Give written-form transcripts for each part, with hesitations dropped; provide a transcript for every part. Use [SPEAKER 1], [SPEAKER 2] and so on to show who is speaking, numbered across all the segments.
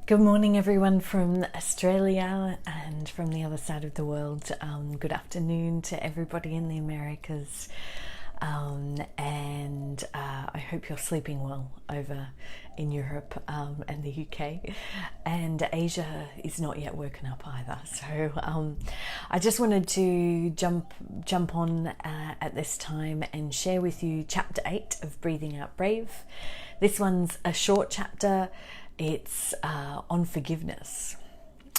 [SPEAKER 1] Good morning, everyone from Australia and from the other side of the world. Good afternoon to everybody in the Americas. I hope you're sleeping well over in Europe and the UK. And Asia is not yet woken up either. So I just wanted to jump on at this time and share with you Chapter 8 of Breathing Out Brave. This one's a short chapter. It's on forgiveness.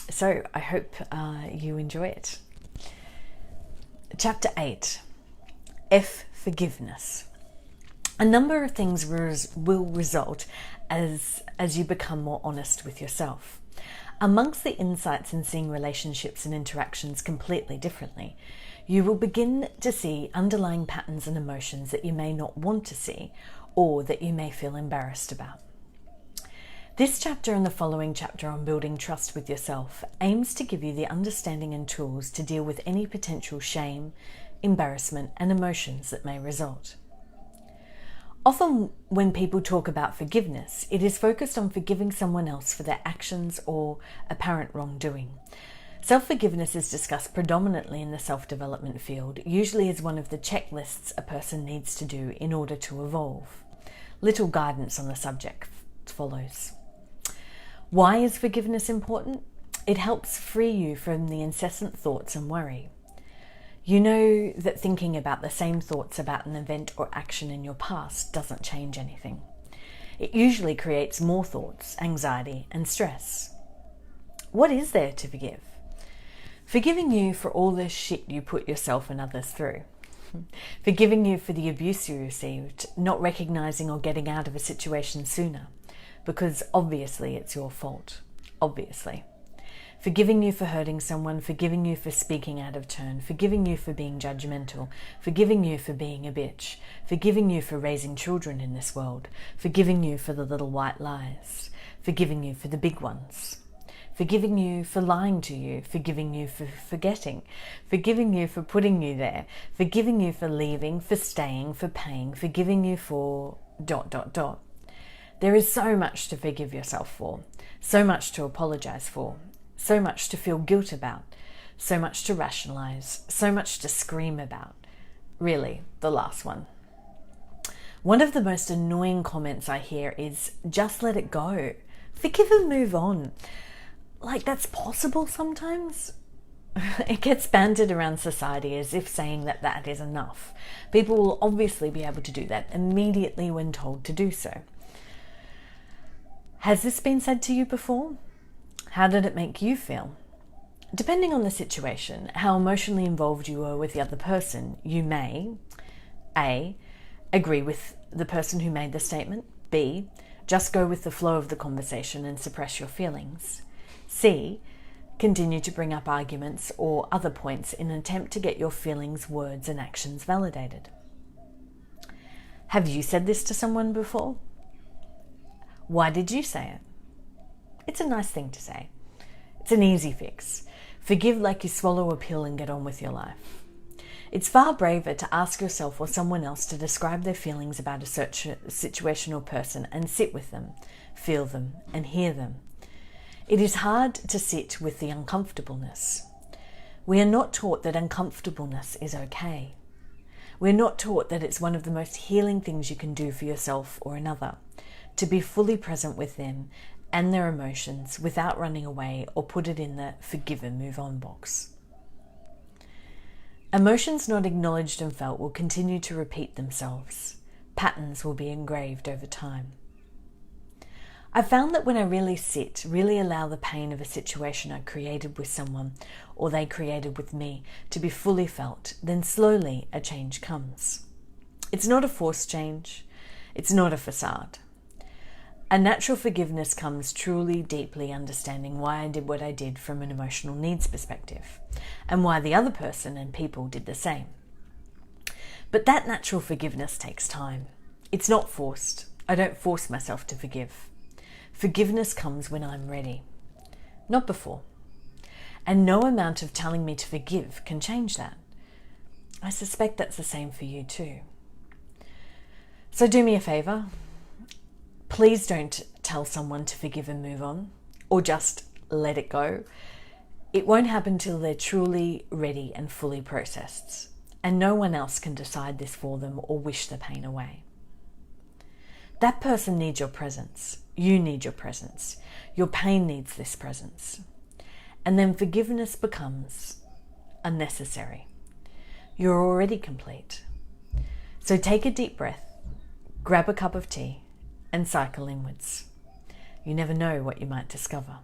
[SPEAKER 1] So I hope you enjoy it. Chapter 8, F forgiveness. A number of things will result as you become more honest with yourself. Amongst the insights in seeing relationships and interactions completely differently, you will begin to see underlying patterns and emotions that you may not want to see or that you may feel embarrassed about. This chapter and the following chapter on building trust with yourself aims to give you the understanding and tools to deal with any potential shame, embarrassment, and emotions that may result. Often when people talk about forgiveness, it is focused on forgiving someone else for their actions or apparent wrongdoing. Self-forgiveness is discussed predominantly in the self-development field, usually as one of the checklists a person needs to do in order to evolve. Little guidance on the subject follows. Why is forgiveness important? It helps free you from the incessant thoughts and worry. You know that thinking about the same thoughts about an event or action in your past doesn't change anything. It usually creates more thoughts, anxiety, and stress. What is there to forgive? Forgiving you for all the shit you put yourself and others through. Forgiving you for the abuse you received, not recognizing or getting out of a situation sooner. Because obviously it's your fault. Obviously. Forgiving you for hurting someone, forgiving you for speaking out of turn, forgiving you for being judgmental, forgiving you for being a bitch, forgiving you for raising children in this world, forgiving you for the little white lies, forgiving you for the big ones, forgiving you for lying to you, forgiving you for forgetting, forgiving you for putting you there, forgiving you for leaving, for staying, for paying, forgiving you for ... There is so much to forgive yourself for, so much to apologize for, so much to feel guilt about, so much to rationalize, so much to scream about. Really, the last one. One of the most annoying comments I hear is, just let it go. Forgive and move on. Like that's possible sometimes? It gets bandied around society as if saying that is enough. People will obviously be able to do that immediately when told to do so. Has this been said to you before? How did it make you feel? Depending on the situation, how emotionally involved you were with the other person, you may A. Agree with the person who made the statement. B. Just go with the flow of the conversation and suppress your feelings. C. Continue to bring up arguments or other points in an attempt to get your feelings, words, and actions validated. Have you said this to someone before? Why did you say it? It's a nice thing to say. It's an easy fix. Forgive like you swallow a pill and get on with your life. It's far braver to ask yourself or someone else to describe their feelings about a situation or person and sit with them, feel them, and hear them. It is hard to sit with the uncomfortableness. We are not taught that uncomfortableness is okay. We're not taught that it's one of the most healing things you can do for yourself or another. To be fully present with them and their emotions without running away or put it in the forgive and move on box. Emotions not acknowledged and felt will continue to repeat themselves. Patterns will be engraved over time. I found that when I really allow the pain of a situation I created with someone or they created with me to be fully felt, then slowly a change comes. It's not a forced change. It's not a facade. A natural forgiveness comes truly, deeply understanding why I did what I did from an emotional needs perspective, and why the other person and people did the same. But that natural forgiveness takes time. It's not forced. I don't force myself to forgive. Forgiveness comes when I'm ready, not before. And no amount of telling me to forgive can change that. I suspect that's the same for you too. So do me a favor. Please don't tell someone to forgive and move on. or just let it go, it won't happen till they're truly ready and fully processed. And no one else can decide this for them or wish the pain away. That person needs your presence. You need your presence. Your pain needs this presence. And then forgiveness becomes unnecessary. You're already complete. So take a deep breath, grab a cup of tea, and cycle inwards. You never know what you might discover.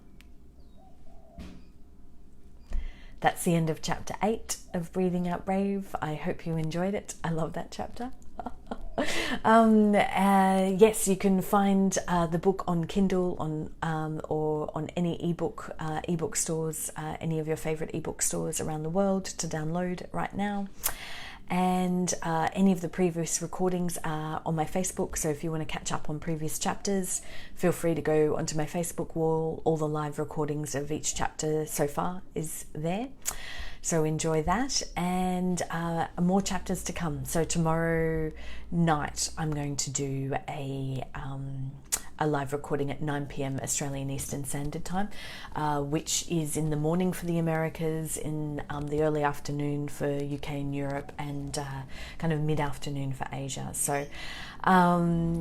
[SPEAKER 1] That's the end of chapter 8 of Breathing Out Brave. I hope you enjoyed it. I love that chapter. Yes, you can find the book on Kindle or on any ebook stores, any of your favorite ebook stores around the world to download right now. And any of the previous recordings are on my Facebook, so if you want to catch up on previous chapters, feel free to go onto my Facebook wall. All the live recordings of each chapter so far is there, so enjoy that. And more chapters to come. So tomorrow night I'm going to do a live recording at 9 p.m. Australian Eastern Standard Time, which is in the morning for the Americas, in the early afternoon for UK and Europe, and kind of mid-afternoon for Asia. So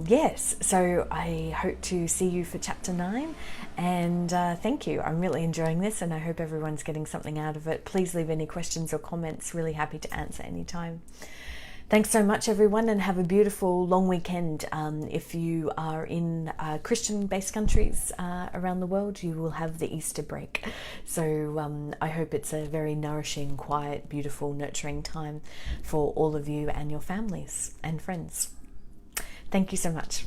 [SPEAKER 1] yes, so I hope to see you for chapter 9, and thank you. I'm really enjoying this, and I hope everyone's getting something out of it. Please leave any questions or comments. Really happy to answer anytime. Thanks so much, everyone, and have a beautiful long weekend. If you are in Christian-based countries around the world, you will have the Easter break. So I hope it's a very nourishing, quiet, beautiful, nurturing time for all of you and your families and friends. Thank you so much.